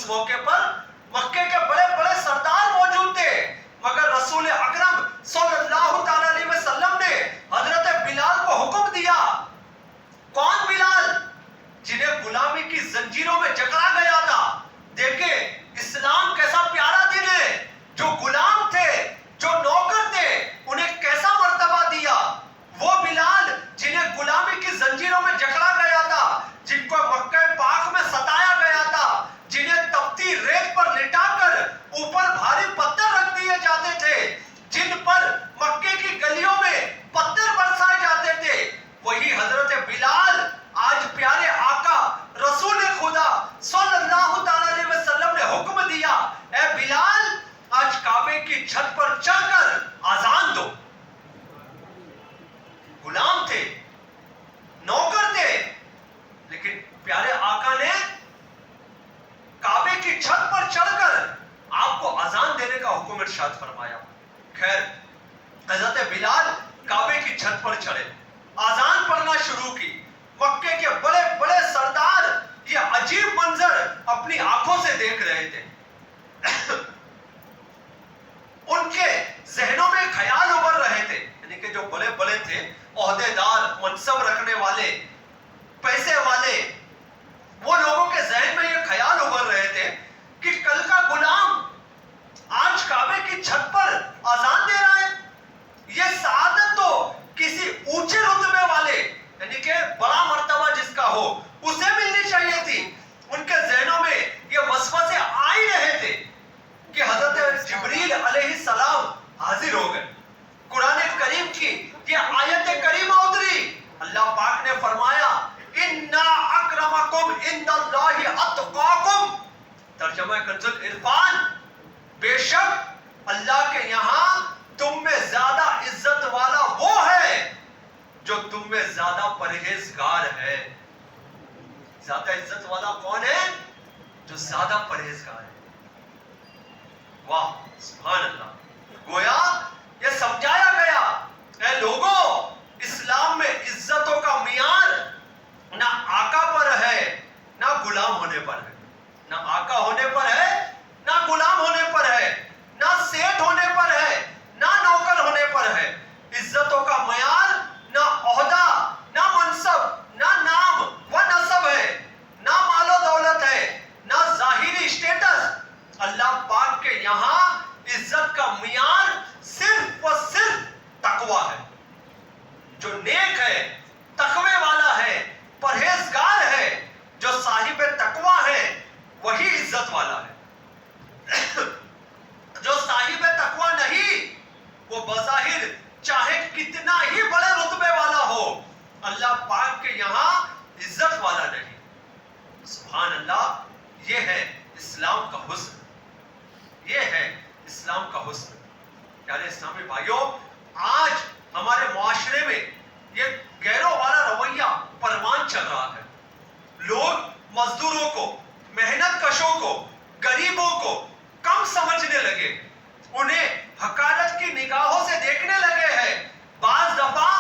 اس موقع پر مکے کے بڑے بڑے سردار موجود تھے، مگر رسول اکرم صلی اللہ تعالی علیہ وسلم نے حضرت بلال کو حکم دیا. کون بلال؟ جنہیں غلامی کی زنجیروں میں جکڑا گیا تھا. دیکھیں اسلام کیسا پیارا دین ہے. جو غلام تھے، جو نوکر تھے، انہیں کیسا مرتبہ دیا. وہ بلال جنہیں غلامی کی زنجیروں میں جکڑا گیا تھا، جن کو مکہ پاک میں ستایا گیا تھا، جنہیں تپتی ریت پر لٹا کر اوپر بھاری پتھر رکھ دیے جاتے تھے، جن پر مکے کی گلیوں میں پتھر برسائے جاتے تھے، وہی حضرت بلال آج پیارے آقا رسول خدا صلی اللہ تعالی علیہ وسلم نے حکم دیا، اے بلال آج کعبے کی چھت پر چڑھ کر اذان دو. غلام تھے، نوکر تھے، لیکن پیارے آقا نے کعبے کی چھت پر چڑھ کر آپ کو اذان دینے کا حکم ارشاد فرمایا. خیر حضرت بلال کعبے کی چھت پر چڑھے، اذان پڑھنا شروع کی. مکے کے بڑے بڑے سردار یہ عجیب منظر اپنی آنکھوں سے دیکھ رہے تھے. ان کے ذہنوں میں خیال ابھر رہے تھے، یعنی کہ جو بڑے بڑے تھے، عہدے دار، منصب رکھنے والے، پیسے والے، وہ لوگوں کے ذہن میں یہ خیال ابھر رہے تھے کہ کل کا غلام آج کعبے کی چھت پر اذان دے رہا ہے. یہ سعادت تو کسی اونچے رتبے والے، یعنی کہ بڑا مرتبہ جس کا ہو، اسے ملنی چاہیے تھی. ان کے ذہنوں میں یہ وسوسے آ ہی رہے تھے کہ حضرت جبریل علیہ السلام حاضر ہو گئے. قرآن کریم کی یہ آیت کریمہ اتری، اللہ پاک نے فرمایا اِنَّا أَكْرَمَكُمْ عِنْدَ اللَّهِ أَتْقَاكُمْ. ترجمہ کنز العرفان، بے شک اللہ کے یہاں تم میں زیادہ عزت والا وہ ہے جو تم میں زیادہ پرہیزگار ہے. زیادہ عزت والا کون ہے؟ جو زیادہ پرہیزگار ہے. واہ سبحان اللہ. گویا یہ سمجھایا گیا، اے لوگوں، اسلام میں عزتوں کا معیار نہ آقا پر ہے نہ غلام ہونے پر ہے. نہ آقا ہونے پر ہے نہ غلام ہونے پر ہے، نہ سیٹ ہونے پر ہے نہ نوکر ہونے پر ہے. عزتوں کا معیار نہ عہدہ، نہ منصب، نہ نام و نسب ہے، نہ مال و دولت ہے، نہ ظاہری اسٹیٹس. اللہ پاک کے یہاں عزت کا معیار صرف و صرف تقوی ہے. جو نیک ہے، تقوی والا ہے، پرہیزگار ہے، جو صاحب تقوی ہے، وہی عزت والا ہے. جو صاحب تقوی نہیں، وہ بظاہر چاہے کتنا ہی بڑے رتبے والا ہو، اللہ پاک کے یہاں عزت والا نہیں. سبحان اللہ. یہ ہے اسلام کا حسن، یہ ہے اسلام کا حسن. پیارے اسلامی بھائیوں، آج ہمارے معاشرے میں یہ غیروں والا رویہ پروان چل رہا ہے. لوگ مزدوروں کو، محنت کشوں کو، غریبوں کو کم سمجھنے لگے، انہیں حقارت کی نگاہوں سے دیکھنے لگے ہیں. بعض دفعہ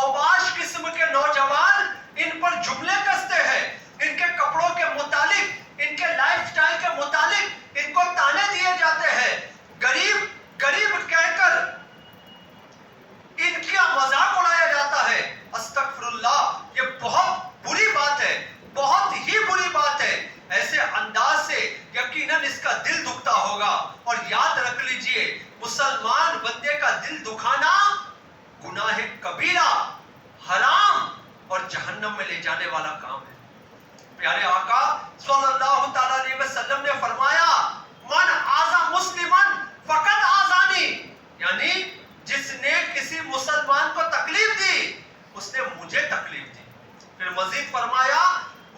اوباش قسم کے نوجوان ان پر جملے کستے ہیں، ان کے کپڑوں کے متعلق، ان کے لائف سٹائل کے متعلق ان کو تانے دیے جاتے ہیں. غریب غریب کہہ کر ان کا مذاق اڑایا جاتا ہے. استغفر اللہ. یہ بہت بری بات ہے، بہت ہی بری بات ہے. ایسے انداز سے یقیناً اس کا دل دکھتا ہوگا. اور یاد رکھ لیجئے، مسلمان بندے کا دل دکھانا گناہ کبیرہ، حرام اور جہنم میں لے جانے والا کام ہے. پیارے آقا صلی اللہ تعالی علیہ وسلم نے فرمایا من آذا مسلمن فقط آذانی، یعنی جس نے کسی مسلمان کو تکلیف دی اس نے مجھے تکلیف دی. پھر مزید فرمایا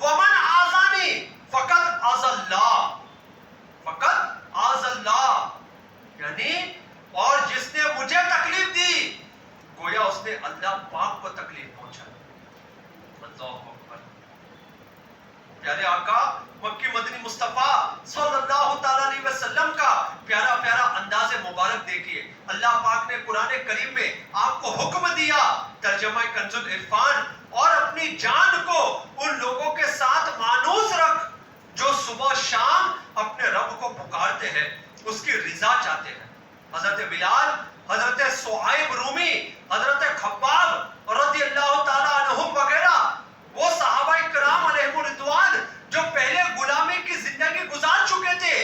ومن آذانی فقط آذ اللہ، فقط آذ اللہ، یعنی اور جس نے مجھے تکلیف دی گویا اس نے اللہ پاک کو تکلیف پہنچائی. اللہ اکبر. پیارے آقا مکی مدنی مصطفیٰ صلی اللہ تعالی علیہ وسلم کا پیارا پیارا انداز مبارک دیکھیے. اللہ پاک نے قرآن کریم میں آپ کو حکم دیا، ترجمہ کنز العرفان، اور اپنی جان کو ان لوگوں کے ساتھ مانوس رکھ جو صبح صبح شام اپنے رب کو پکارتے ہیں, اس کی رضا چاہتے ہیں. حضرت بلال, حضرت صہیب رومی, حضرت خباب رضی اللہ تعالیٰ عنہم وغیرہ, وہ صحابہ کرام علیہم الرضوان جو پہلے غلامی کی زندگی گزار چکے تھے,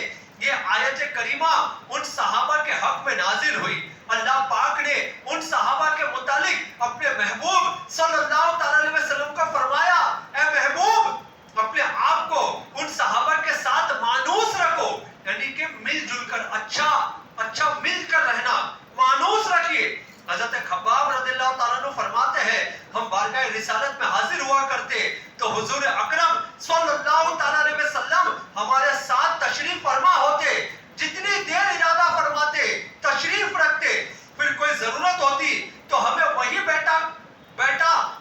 یہ آیت کریمہ ان صحابہ کے حق میں نازل ہوئی. اللہ پاک نے ان صحابہ کے متعلق اپنے محبوب صلی اللہ تعالیٰ علیہ وسلم کو فرمایا, اے محبوب اپنے آپ کو ان صحابہ کے ساتھ مانوس رکھو, یعنی کہ مل جل کر اچھا مل کر رہنا, مانوس رکھیے. حضرت خباب رضی اللہ تعالیٰ عنہ فرماتے ہیں, ہم بارگاہ رسالت میں حاضر ہوا کرتے تو حضور اکرم صلی اللہ تعالیٰ علیہ وسلم ہمارے ساتھ تشریف فرما ہوتے. جتنی دیر ارادہ فرماتے تشریف رکھتے, پھر کوئی ضرورت ہوتی تو ہمیں وہی بیٹا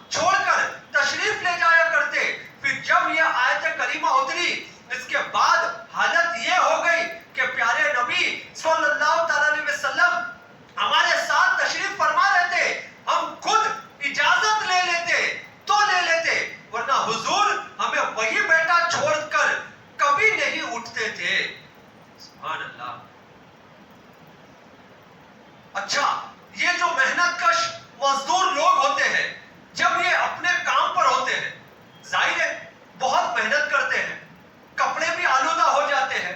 چھوڑ کر تشریف لے جایا کرتے. پھر جب یہ آیت کریمہ اتری, اس کے بعد حالت یہ ہو گئی کہ پیارے نبی صلی اللہ تعالیٰ علیہ وسلم ہمارے ساتھ تشریف فرما رہتے, ہم خود اجازت لے لیتے, ورنہ حضور ہمیں وہی بیٹا چھوڑ کر کبھی نہیں اٹھتے تھے. سبحان اللہ. اچھا, یہ جو محنت کش مزدور لوگ ہوتے ہیں, جب یہ اپنے کام پر ہوتے ہیں, ظاہر ہے بہت محنت کرتے ہیں, کپڑے بھی آلودہ ہو جاتے ہیں.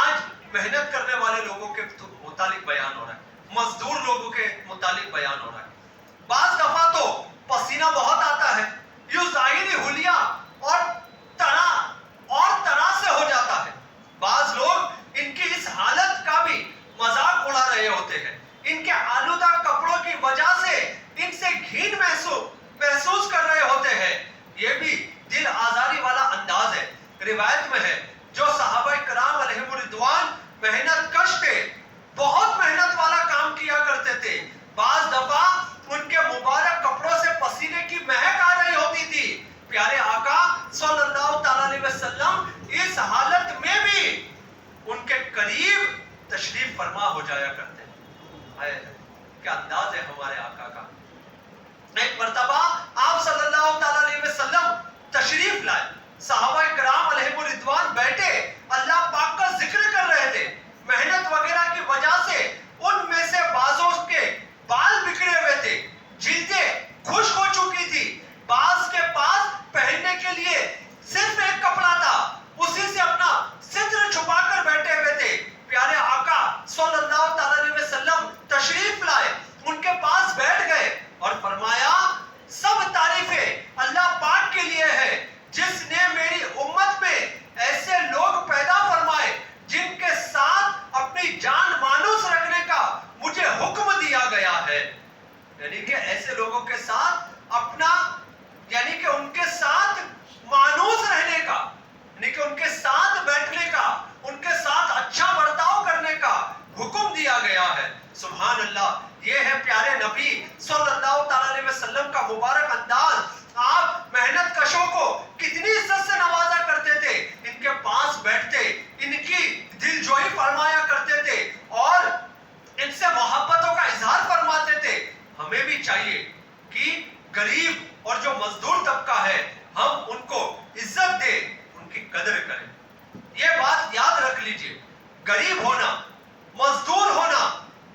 آج محنت کرنے والے لوگوں کے متعلق بیان ہو رہا ہے, مزدور لوگوں کے متعلق بیان ہو رہا ہے. بعض دفعہ تو پسینہ بہت آتا ہے, یوں ظاہری حلیہ اور طرح سے ہو جاتا ہے. بعض لوگ ان کی اس حالت کا بھی مذاق اڑا رہے ہوتے ہیں. ان کے آلودہ کپڑوں کی وجہ سے ان سے گھین محسوس کر رہے ہوتے ہیں. یہ بھی دل آزاری والا انداز ہے. روایت میں ہے جو صحابہ کرام علیہم الرضوان محنت کش تھے, بہت محنت والا کام کیا کرتے تھے, بعض دفعہ ان کے مبارک کپڑوں سے پسینے کی مہک آ رہی ہوتی تھی. پیارے آقا صلی اللہ تعالیٰ علیہ وسلم اس حالت میں بھی ان کے قریب تشریف فرما ہو جایا کرتے. کیا انداز ہے ہمارے آقا کا. ایک مرتبہ آپ صلی اللہ تعالیٰ علیہ وسلم تشریف لائے, صحابہ کرام علیہم الرضوان بیٹھے اللہ پاک کا ذکر کر رہے تھے. محنت وغیرہ کی وجہ سے ان میں سے بعضوں کے بال بکھرے ہوئے تھے, جلدیں خشک ہو چکی تھی, بعض کے پاس پہننے کے لیے صرف ایک کپڑا تھا, اسی سے اپنا ستر چھپا کر بیٹھے ہوئے تھے. پیارے آقا صلی اللہ تعالیٰ علیہ وسلم تشریف لائے, ان کے پاس بیٹھ گئے اور فرمایا, سب تعریفیں اللہ پاک کے لیے ہے جس نے میری امت میں ایسے لوگ پیدا فرمائے جن کے ساتھ اپنی جان مانوس رکھنے کا مجھے حکم دیا گیا ہے. یعنی کہ ایسے لوگوں کے ساتھ اپنا, یعنی کہ ان کے ساتھ مانوس رہنے کا, یعنی کہ ان کے ساتھ بیٹھنے کا, ان کے ساتھ اچھا برتاؤ کرنے کا حکم دیا گیا ہے. سبحان اللہ. یہ ہے پیارے نبی صلی اللہ تعالیٰ علیہ وسلم کا مبارک انداز. آپ محنت کشوں کو کتنی عزت سے نوازا کرتے تھے, ان کے پاس بیٹھتے, ان کی دل جوئی فرمایا کرتے تھے اور ان سے محبتوں کا اظہار فرماتے تھے. ہمیں بھی چاہیے کہ غریب اور جو مزدور طبقہ ہے ہم ان کو عزت دیں, ان کی قدر کریں. یہ بات یاد رکھ لیجئے, غریب ہونا, مزدور ہونا,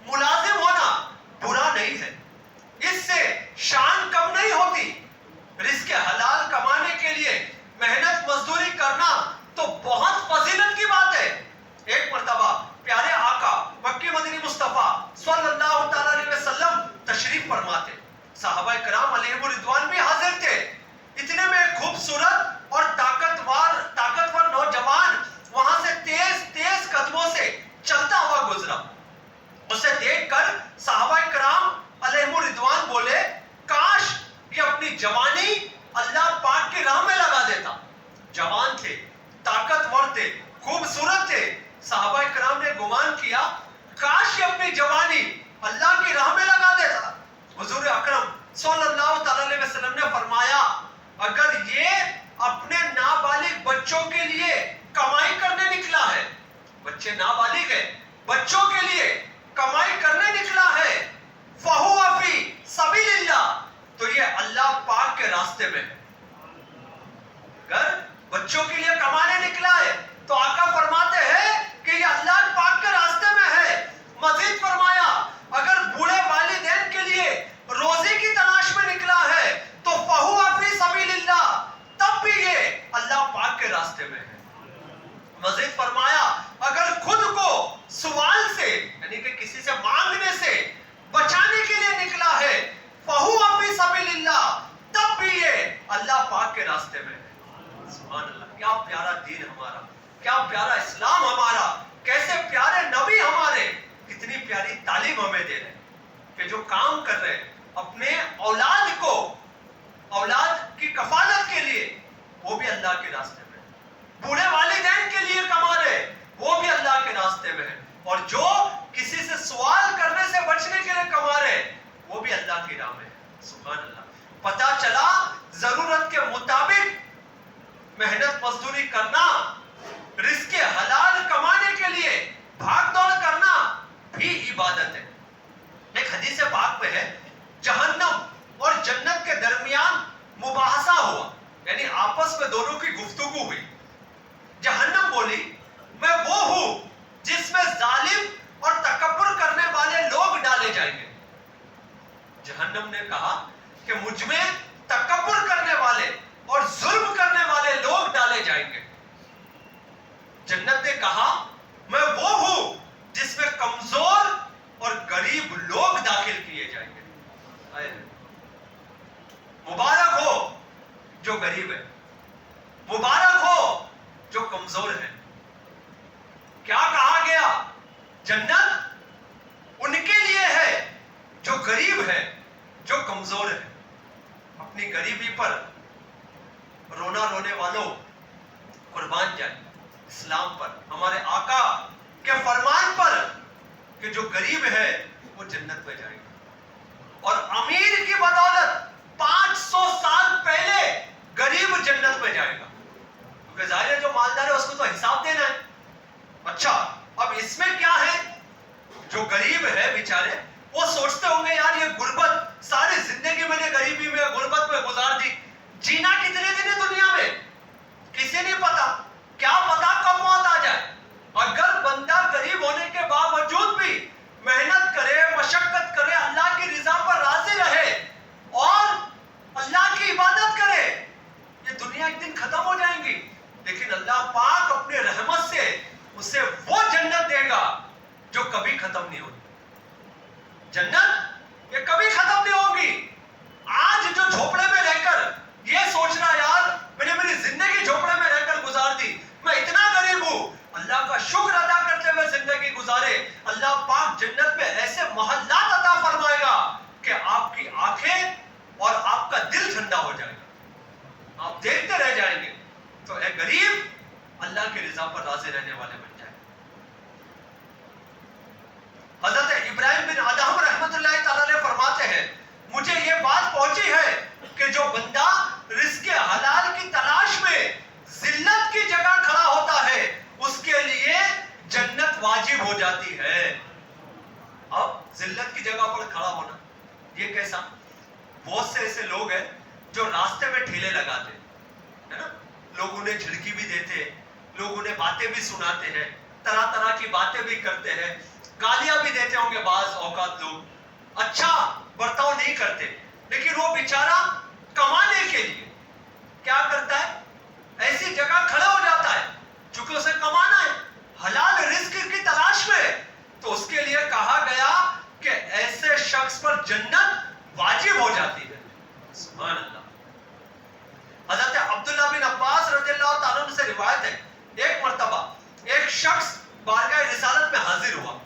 ملازم ہونا برا نہیں ہے, اس سے شان کم نہیں ہوتی. رزق حلال کمانے کے لیے محنت مزدوری کرنا تو بہت فضیلت کی بات ہے. ایک مرتبہ پیارے آقا مکی مدنی مصطفیٰ صلی اللہ تعالیٰ علیہ وسلم تشریف فرماتے, صحابہ کرام علیہم الرضوان بھی حاضر تھے. اتنے میں ایک خوبصورت اور طاقتور نوجوان وہاں سے تیز قدموں سے چلتا ہوا گزرا. اسے دیکھ کر صحابہ کرام علیہم الرضوان بولے, کاش یہ اپنی جوانی اللہ پاک کی راہ میں لگا دیتا. جوان تھے, طاقتور تھے, خوبصورت تھے. صحابہ کرام نے گمان کیا کاش یہ اپنی جوانی اللہ کی راہ میں لگا دیتا. حضور اکرم صلی اللہ تعالی علیہ وسلم نے فرمایا, اگر یہ اپنے نابالغ بچوں کے لیے کمائی کرنے نکلا ہے, بچے نابالغ ہیں, بچوں کے لیے کمائی کرنے نکلا ہے, فَهُوَ فِي سَبِيلِ اللَّهِ, تو یہ اللہ پاک کے راستے میں ہے. اگر بچوں کے لیے کمانے نکلا ہے تو کیا پیارا اسلام ہمارا، کیسے پیارے نبی ہمارے، کتنی پیاری تعلیم ہمیں دے رہے ہیں کہ جو کام کر رہے ہیں اپنے اولاد کو، اولاد کی کفالت کے لیے، وہ بھی اللہ کے راستے میں، بوڑھے والدین کے لیے کما رہے وہ بھی اللہ کے راستے میں ہے، اور جو کسی سے سوال کرنے سے بچنے کے لیے کما رہے وہ بھی اللہ کی راہ میں ہے۔ سبحان اللہ۔ پتا چلا ضرورت کے مطابق محنت مزدوری کرنا، رزق حلال کمانے کے لیے بھاگ دوڑ کرنا بھی عبادت ہے۔ ایک حدیث پاک میں ہے جہنم اور جنت کے درمیان مباحثہ ہوا، یعنی آپس میں دونوں کی گفتگو ہوئی۔ جہنم بولی میں وہ ہوں جس میں ظالم اور تکبر کرنے والے لوگ ڈالے جائیں گے۔ جہنم نے کہا کہ مجھ میں تکبر کرنے والے اور ظلم کرنے والے لوگ ڈالے جائیں گے۔ جنت نے کہا میں وہ ہوں جس میں کمزور اور غریب لوگ داخل کیے جائیں گے۔ مبارک ہو جو غریب ہے، مبارک ہو جو کمزور ہے۔ کیا کہا گیا؟ جنت ان کے لیے ہے جو غریب ہے، جو کمزور ہے۔ اپنی غریبی پر رونا رونے والوں قربان جائیں اسلام پر، ہمارے آقا کے فرمان پر کہ جو غریب ہے وہ جنت میں جائے گا، اور امیر کی بدولت 500 سال پہلے غریب جنت میں جائے گا، کیونکہ ظاہر ہے جو مالدار ہے اس کو تو حساب دینا ہے۔ اچھا اب اس میں کیا ہے؟ جو غریب ہے بیچارے وہ سوچتے ہوں گے یار یہ غربت، ساری زندگی میں نے غریبی میں غربت میں گزار دی، جینا کتنے دن ہے دنیا میں کسی نہیں پتا، کیا پتا کب موت آ جائے۔ اگر بندہ غریب ہونے کے باوجود بھی محنت کرے، مشقت کرے، اللہ کی رضا پر راضی رہے اور اللہ کی عبادت کرے، یہ دنیا ایک دن ختم ہو جائیں گی، لیکن اللہ پاک اپنے رحمت سے اسے وہ جنت دے گا جو کبھی ختم نہیں ہوگی۔ جنت یہ کبھی ختم نہیں ہوگی۔ آج جو جھوپڑے میں رہ کر یہ سوچ رہا یار میں نے میری زندگی جھوپڑے میں رہ کر گزار دی، میں اتنا غریب ہوں، اللہ کا شکر ادا کرتے ہوئے زندگی گزارے، اللہ پاک جنت میں ایسے محلات عطا فرمائے گا کہ آپ کی آنکھیں اور آپ کا دل ٹھنڈا ہو جائے گا، آپ دیکھتے رہ جائیں گے۔ تو اے غریب اللہ کی رضا پر راضی رہنے والے بن جائیں۔ حضرت ابراہیم بن ادہم رحمت اللہ تعالی علیہ فرماتے ہیں مجھے یہ بات پہنچی ہے کہ جو بندہ رزق حلال کی تلاش میں ذلت کی جگہ کھڑا ہوتا ہے اس کے لیے جنت واجب ہو جاتی ہے۔ اب ذلت کی جگہ پر کھڑا ہونا یہ کیسا؟ بہت سے ایسے لوگ ہیں جو راستے میں ٹھیلے لگاتے ہیں نا، لوگ انہیں جھڑکی بھی دیتے ہیں، لوگ انہیں باتیں بھی سناتے ہیں، طرح طرح کی باتیں بھی کرتے ہیں، گالیاں بھی دیتے ہوں گے بعض اوقات، لوگ اچھا برتاؤ نہیں کرتے، لیکن وہ بیچارہ کمانے کے لیے کیا کرتا ہے؟ ایسی جگہ کھڑا ہو جاتا ہے چونکہ اسے کمانا ہے، حلال رزق کی تلاش میں، تو اس کے لیے کہا گیا کہ ایسے شخص پر جنت واجب ہو جاتی ہے۔ سبحان اللہ۔ حضرت عبداللہ بن عباس رضی اللہ تعالیٰ عنہ سے روایت ہے ایک مرتبہ ایک شخص بارگاہ رسالت میں حاضر ہوا،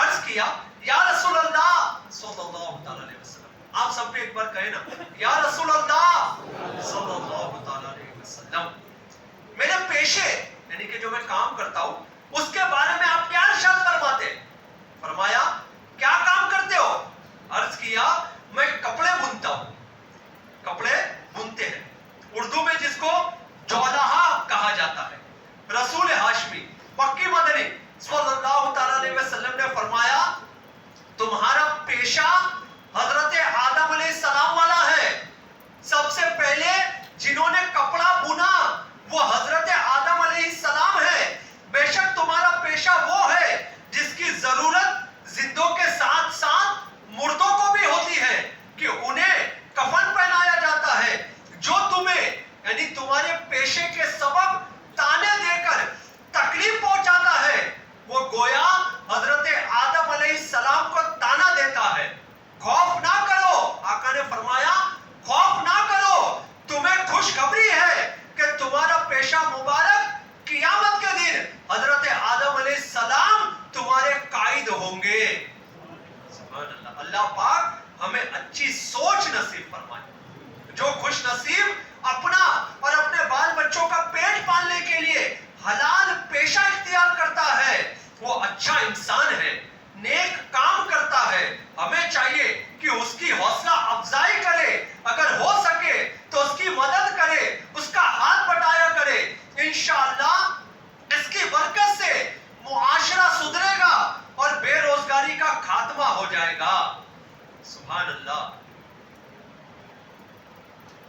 عرض کیا یا رسول اللہ صلی اللہ علیہ وسلم، آپ سب بھی ایک بار کہیں نا یا رسول اللہ صلی اللہ علیہ وسلم، میرے پیشے یعنی کہ جو میں کام کرتا ہوں اس کے بارے میں آپ کیا ارشاد فرماتے ہیں؟ فرمایا کیا کام کرتے ہو؟ عرض کیا میں کپڑے بنتا ہوں۔ کپڑے بنتے ہیں، اردو میں جس کو جولہا کہا جاتا ہے۔ رسول ہاشمی مکی مدنی صلی اللہ تعالی علیہ وسلم نے فرمایا تمہارا پیشہ حضرت آدم علیہ السلام والا ہے، سب سے پہلے جنہوں نے کپڑا بنا وہ حضرت آدم علیہ السلام ہے، بے شک تمہارا پیشہ وہ ہے جس کی ضرورت وہ اچھا انسان ہے, نیک کام کرتا ہے, ہمیں چاہیے کہ اس کی حوصلہ افزائی کرے, اگر ہو سکے تو اس کی مدد کرے, اس کا ہاتھ بٹایا کرے. انشاءاللہ اس کی برکت سے معاشرہ سدھرے گا اور بے روزگاری کا خاتمہ ہو جائے گا. سبحان اللہ.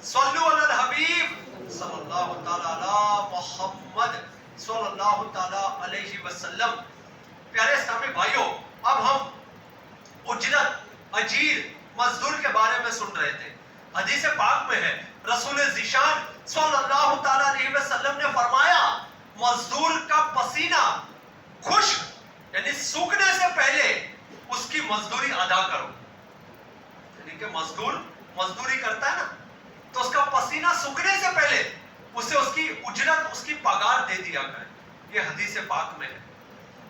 صلو علی الحبیب صلی اللہ تعالی علی محمد صلی اللہ تعالی علیہ وسلم. پیارے اسلامی بھائیوں, اب ہم اجرت, اجیر, مزدور کے بارے میں سن رہے تھے. حدیث پاک میں ہے, رسول ذیشان صلی اللہ تعالی علیہ وسلم نے فرمایا, مزدور کا پسینہ خشک یعنی سوکھنے سے پہلے اس کی مزدوری ادا کرو. یعنی کہ مزدور مزدوری کرتا ہے نا, تو اس کا پسینہ سوکھنے سے پہلے اسے اس کی اجرت, اس کی پگار دے دیا کرے. یہ حدیث پاک میں ہے.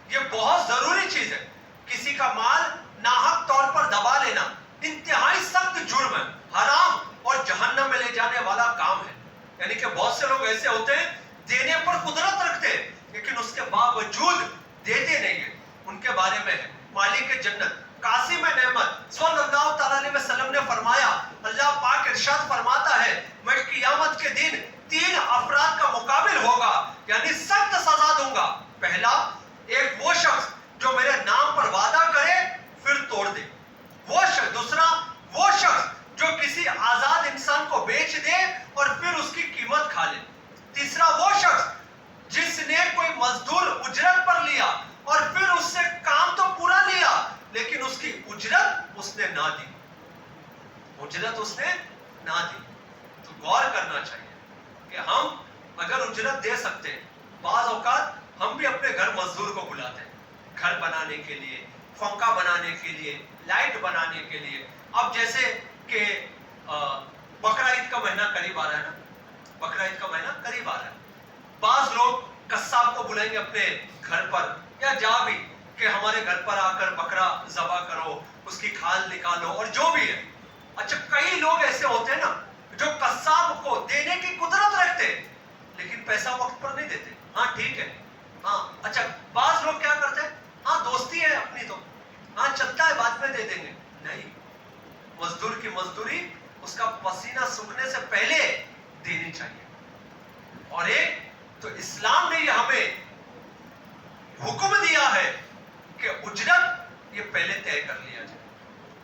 یہ بہت ضروری چیز ہے. کسی کا مال ناحق طور پر دبا لینا انتہائی سخت جرم ہے, حرام اور جہنم میں لے جانے والا کام ہے. یعنی کہ بہت سے لوگ ایسے ہوتے ہیں دینے پر قدرت رکھتے ہیں لیکن اس کے باوجود دیتے نہیں ہیں. ان کے بارے میں ہے مالک جنت قاسم نعمت صلی اللہ تعالی علیہ وسلم نے فرمایا, اللہ پاک ارشاد فرماتا ہے, میں قیامت کے دن 3 افراد کا مقابل ہوگا, یعنی سخت سزا دوں گا. پہلا, ایک وہ شخص جو میرے نام پر وعدہ کرے پھر توڑ دے. دوسرا, وہ شخص جو کسی آزاد انسان کو بیچ دے اور پھر اس کی قیمت کھا لے. تیسرا, وہ شخص جس نے کوئی مزدور اجرت پر لیا اور پھر اس سے کام تو پورا لیا لیکن اس کی اجرت اس نے نہ دی. اجرت اس نے نہ دی. تو غور کرنا چاہیے کہ ہم اگر اجرت دے سکتے ہیں, بعض اوقات ہم بھی اپنے گھر مزدور کو بلاتے ہیں, گھر بنانے کے لیے, پنکھا بنانے کے لیے, لائٹ بنانے کے لیے. اب جیسے کہ بقرہ عید کا مہینہ قریب آ رہا ہے نا, بقرہ عید کا مہینہ قریب آ رہا ہے. بعض لوگ قصاب کو بلائیں گے اپنے گھر پر یا جا بھی کہ ہمارے گھر پر آ کر بکرا ذبح کرو, اس کی کھال نکالو اور جو بھی ہے. اچھا, کئی لوگ ایسے ہوتے ہیں نا جو قصاب کو دینے کی قدرت رکھتے لیکن پیسہ وقت پر نہیں دیتے. ہاں ٹھیک ہے, ہاں اچھا. بعض لوگ کیا کرتے ہیں, ہاں دوستی ہے اپنی تو ہاں چلتا ہے بعد میں دے دیں گے. نہیں, مزدور کی مزدوری اس کا پسینہ سوکھنے سے پہلے دینی چاہیے. اور ایک تو اسلام نے یہ ہمیں حکم دیا ہے کہ اجرت یہ پہلے طے کر لیا جائے.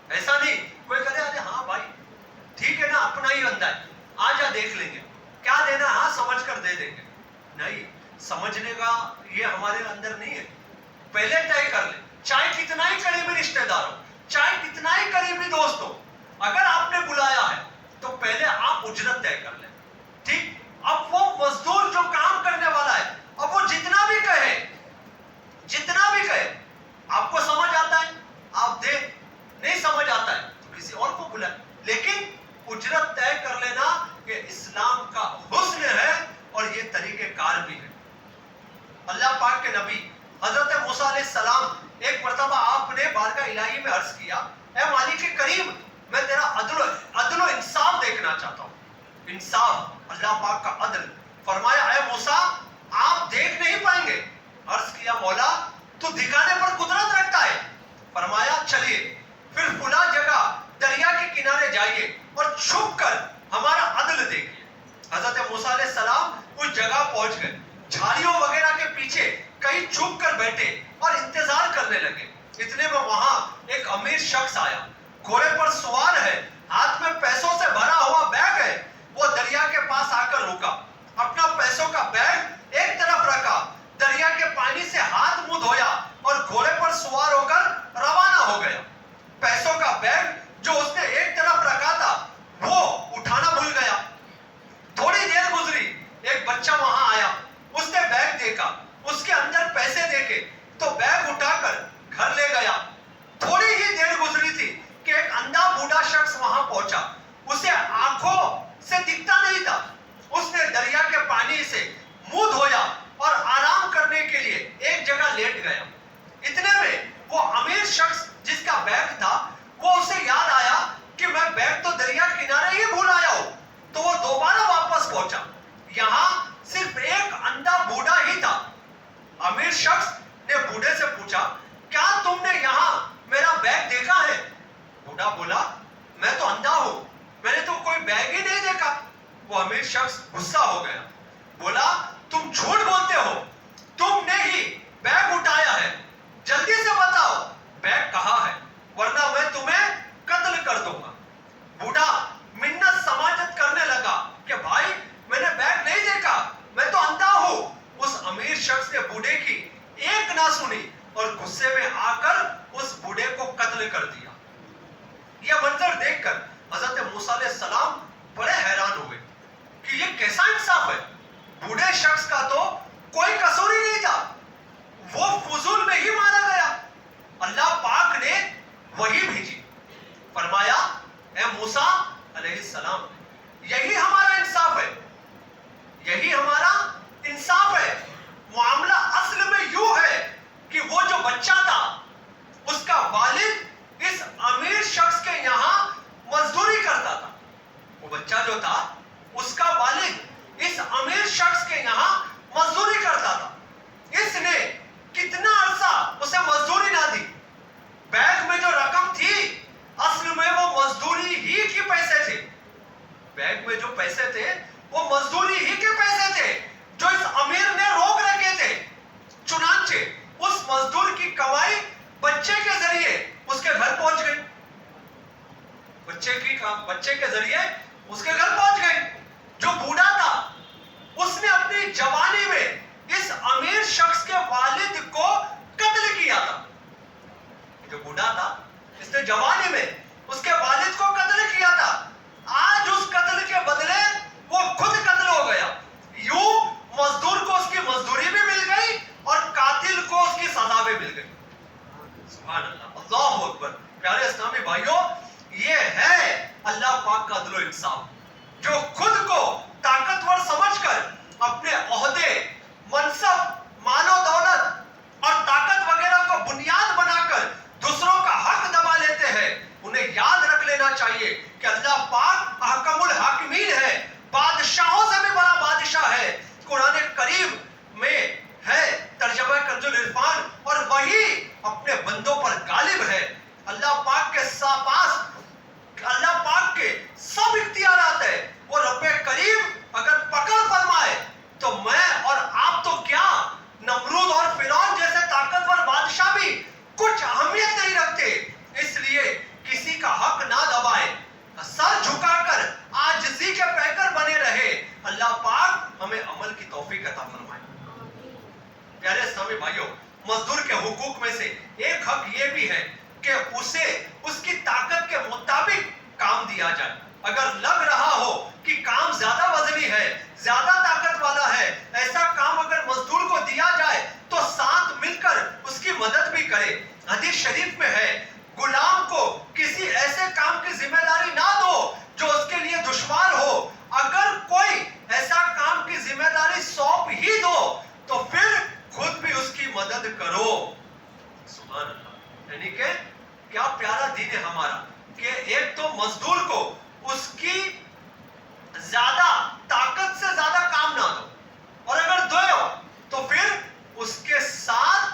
ایسا نہیں کوئی کہے ارے ہاں بھائی ٹھیک ہے نا, اپنا ہی بندہ ہے, آ جا دیکھ لیں گے کیا دینا, ہاں سمجھ کر دے دیں گے. نہیں, سمجھنے کا یہ ہمارے اندر نہیں ہے. پہلے طے کر لیں, چاہے کتنا ہی قریبی رشتہ دار ہو, چاہے کتنا ہی قریبی دوست ہو, اگر آپ نے بلایا ہے تو پہلے آپ اجرت طے کر لیں. ٹھیک, اب وہ مزدور جو کام کرنے والا ہے, اب وہ جتنا بھی کہے آپ کو سمجھ آتا ہے آپ دے, نہیں سمجھ آتا ہے تو کسی اور کو بلائیں. لیکن اجرت طے کر لینا یہ اسلام کا حسن ہے اور یہ طریقہ کار بھی ہے. اللہ پاک کے نبی حضرت موسیٰ علیہ السلام ایک مرتبہ آپ نے بارگاہ الہی میں عرض کیا, اے مالک کریم میں تیرا عدل و انصاف دیکھنا چاہتا ہوں. انصاف, اللہ پاک کا عدل. فرمایا اے موسیٰ آپ دیکھ نہیں پائیں گے. عرض کیا مولا تو دکھانے پر قدرت رکھتا ہے. فرمایا چلیے پھر فلاں جگہ دریا کے کنارے جائیے اور چھپ کر ہمارا عدل دیکھیے. حضرت موسیٰ علیہ السلام اس جگہ پہنچ گئے, جھاڑیوں وغیرہ کے پیچھے کہیں چھپ کر بیٹھے اور انتظار کرنے لگے. اتنے میں وہاں ایک امیر شخص آیا, گھوڑے پر سوار ہے, ہاتھ میں پیسوں سے بھرا ہوا بیگ ہے. وہ دریا کے پاس آ کر رکا, اپنا پیسوں کا بیگ ایک طرف رکھا, دریا کے پانی سے ہاتھ منہ دھویا اور گھوڑے پر سوار ہو کر روانہ ہو گیا. پیسوں کا بیگ جو اس نے ایک طرف رکھا تھا وہ اٹھانا بھول گیا. تھوڑی دیر گزری, ایک بچہ وہاں آیا, اس نے بیگ دیکھا, اس کے اندر پیسے دیکھے تو بیگ اٹھا کر گھر لے گیا. تھوڑی ہی دیر گزری تھی کہ ایک اندھا بوڑھا شخص وہاں پہنچا, اسے آنکھوں سے دکھتا نہیں تھا. اس نے دریا کے پانی سے منہ دھویا اور آرام کرنے کے لیے ایک جگہ لیٹ گیا. اتنے میں وہ امیر شخص جس کا بیگ تھا وہ اسے یاد آیا کہ میں بیگ تو دریا کنارے ہی بھول آیا ہوں. تو وہ دوبارہ واپس پہنچا, یہاں صرف ایک اندھا بوڑھا ہی تھا. امیر شخص نے بوڑھے سے پوچھا کیا تم نے یہاں میرا بیگ دیکھا ہے؟ بوڑھا بولا میں تو اندھا ہوں، میں نے تو کوئی بیگ ہی نہیں دیکھا۔ وہ امیر شخص غصہ ہو گیا، بولا تم جھوٹ بولتے ہو، تم نے ہی بیگ اٹھایا ہے، جلدی سے بتاؤ بیگ کہاں ہے ورنہ میں تمہیں قتل کر دوں گا۔ بوڑھا منت سماجت کرنے لگا کہ بھائی میں نے بیگ نہیں دیکھا، میں تو اندھا ہوں۔ اس امیر شخص نے بوڑھے کی ایک نہ سنی اور غصے میں آ کر اس بوڑھے کو قتل کر دیا۔ یہ منظر دیکھ کر حضرت موسیٰ علیہ السلام بڑے حیران ہوئے کہ یہ کیسا انصاف ہے، بوڑھے شخص کا تو کوئی قصور ہی نہیں تھا، وہ فضول میں ہی مارا گیا۔ اللہ پاک نے وحی بھیجی، فرمایا اے موسیٰ علیہ السلام یہی ہمارا انصاف ہے، یہی ہمارا انصاف ہے۔ معاملہ اصل میں یوں ہے کہ وہ جو بچہ تھا اس کا والد اس امیر شخص کے یہاں مزدوری کرتا تھا، وہ بچہ جو تھا اس کا والد اس امیر شخص کے یہاں مزدوری کرتا تھا۔ اس نے کتنا عرصہ اسے مزدوری نہ دی، بیگ میں جو رقم تھی اصل میں وہ مزدوری ہی کے پیسے تھے، بیگ میں جو پیسے تھے وہ مزدوری ہی کے پیسے تھے جو اس امیر نے روک رکھے تھے۔ چنانچہ اس مزدور کی کمائی بچے کے ذریعے اس کے گھر پہنچ گئی، بچے کے ذریعے اس کے گھر پہنچ گئی۔ جو بوڑھا تھا اس نے اپنی جوانی میں اس امیر شخص کے والد کو قتل کیا تھا، جو بوڑھا تھا اس نے جوانی میں اس کے والد کو قتل کیا تھا، آج اس قتل کے بدلے وہ خود قتل ہو گیا۔ یوں مزدور کو اس کی مزدوری بھی مل گئی اور قاتل کو اس کی سزا بھی مل گئی۔ سبحان اللہ، اللہ اکبر۔ پیارے اسلامی بھائیوں، یہ ہے اللہ پاک کا عدل و انصاف، جو خود کو طاقتور سمجھ کر اپنے عہدے، منصب، مال و دولت اور طاقت وغیرہ کو بنیاد بنا کر دوسروں کا حق دبا لیتے ہیں۔ انہیں یاد رکھ لینا چاہیے کہ اللہ پاک احکم الحاکمین ہے، بادشاہوں سے بھی بڑا بادشاہ ہے۔ قرآن کریم میں ہے ترجمہ کنز العرفان، اور وہی اپنے بندوں پر غالب ہے۔ اللہ پاک کے پاس اللہ پاک کے سب اختیارات ہیں۔ وہ رب کریم اگر پکڑ فرمائے تو میں اور آپ تو کیا، نمرود اور فرعون جیسے طاقتور بادشاہ بھی کچھ اہمیت نہیں رکھتے۔ اس لیے کسی کا حق نہ دبائے، سر جھکا کر عاجزی کے پیکر بنے رہے۔ اللہ پاک ہمیں عمل کی توفیق عطا فرمائے۔ پیارے اسلامی بھائیوں، مزدور کے حقوق میں سے ایک حق یہ بھی ہے کہ اسے اس کی طاقت کے مطابق کام دیا جائے۔ اگر لگ رہا ہو کہ کام زیادہ وزنی ہے، زیادہ طاقت والا ہے، ایسا کام اگر مزدور کو دیا جائے تو ساتھ مل کر اس کی مدد بھی کرے۔ حدیث شریف میں ہے غلام کو کسی ایسے کام کی ذمہ داری نہ دو جو اس کے لیے دشوار ہو، اگر کوئی ایسا کام کی ذمہ داری سونپ ہی دو تو پھر خود بھی اس کی مدد کرو۔ سبحان اللہ، یعنی کہ کیا پیارا دین ہے ہمارا کہ ایک تو مزدور کو اس کی زیادہ طاقت سے زیادہ کام نہ دو، اور اگر دو تو پھر اس کے ساتھ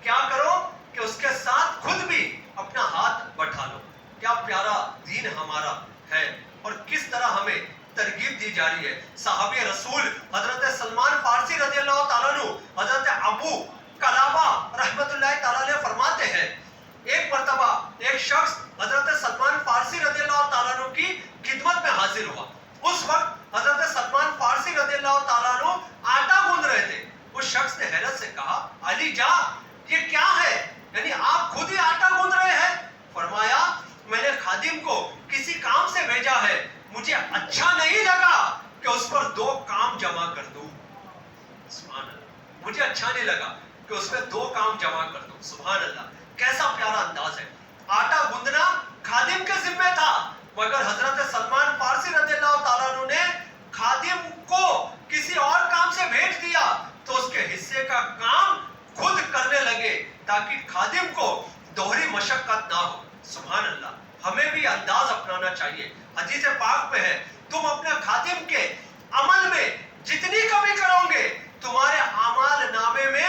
کیا کرو کہ اس کے ساتھ خود بھی اپنا ہاتھ بٹھا لو۔ کیا پیارا دین ہمارا ہے اور کس طرح ہمیں ترغیب دی جا رہی ہے۔ صحابی رسول حضرت سلمان فارسی رضی اللہ تعالیٰ عنہ، حضرت ابو قلابہ رحمت اللہ تعالیٰ علیہ فرماتے ہیں ایک مرتبہ ایک شخص حضرت سلمان فارسی رضی اللہ تعالیٰ عنہ کی خدمت میں حاضر ہوا۔ اس وقت حضرت سلمان فارسی رضی اللہ تعالیٰ عنہ آٹا گوندھ رہے تھے۔ اس شخص نے حیرت سے کہا علی جا یہ کیا ہے، یعنی آپ خود ہی آٹا گوندھ رہے ہیں؟ فرمایا میں نے خادم کو کسی کام سے بھیجا ہے، مجھے اچھا نہیں لگا کہ اس پر دو کام جمع کر دوں۔ سبحان اللہ، مجھے اچھا نہیں لگا کہ اس میں دو کام جمع کر دوں۔ سبحان اللہ، کیسا پیارا انداز ہے۔ آٹا گوندھنا خادم کے ذمہ تھا، مگر حضرت سلمان فارسی رضی اللہ تعالیٰ عنہ نے خادم کو کسی اور کام سے بھیج دیا تو اس کے حصے کا کام خود کرنے لگے تاکہ خادم کو دوہری مشقت نہ ہو۔ سبحان اللہ، ہمیں بھی انداز اپنانا چاہیے۔ حدیث پاک میں ہے تم اپنے خادم کے عمل میں جتنی کمی کرو گے تمہارے اعمال نامے میں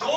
2